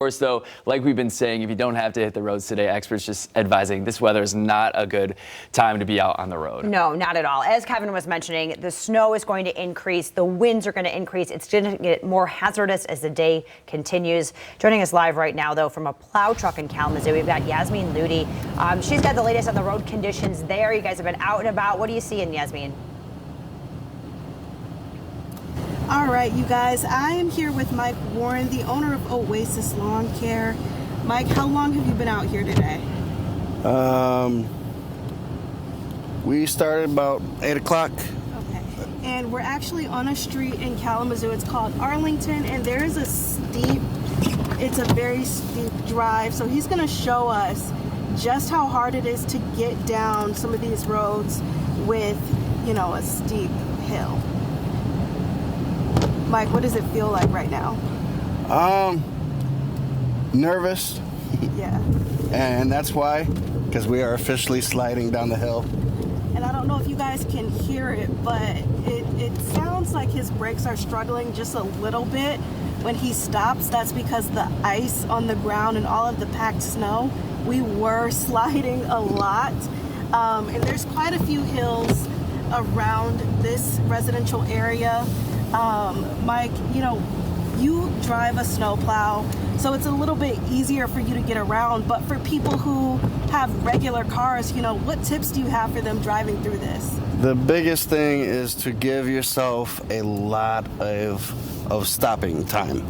Course, though, like we've been saying, if you don't have to hit the roads today, experts just advising this weather is not a good time to be out on the road. No, not at all. As Kevin was mentioning, the snow is going to increase. The winds are going to increase. It's going to get more hazardous as the day continues. Joining us live right now, though, from a plow truck in Kalamazoo, we've got Yasmin Ludi. She's got the latest on the road conditions there. You guys have been out and about. What are you seeing, Yasmin? All right, you guys, I am here with Mike Warren, the owner of Oasis Lawn Care. Mike, how long have you been out here today? We started about 8 o'clock. Okay, and we're actually on a street in Kalamazoo. It's called Arlington, and there is it's a very steep drive. So he's gonna show us just how hard it is to get down some of these roads with, a steep hill. Mike, what does it feel like right now? Nervous. Yeah. And that's why, because we are officially sliding down the hill. And I don't know if you guys can hear it, but it sounds like his brakes are struggling just a little bit when he stops. That's because the ice on the ground and all of the packed snow, we were sliding a lot. And there's quite a few hills around this residential area. Mike, you drive a snowplow, so it's a little bit easier for you to get around, but for people who have regular cars, what tips do you have for them driving through this? The biggest thing is to give yourself a lot of stopping time.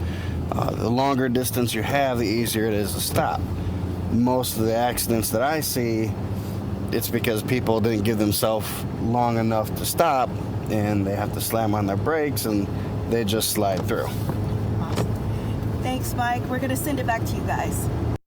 The longer distance you have, the easier it is to stop. Most of the accidents that I see, it's because people didn't give themselves long enough to stop, and they have to slam on their brakes and they just slide through. Awesome. Thanks, Mike. We're going to send it back to you guys.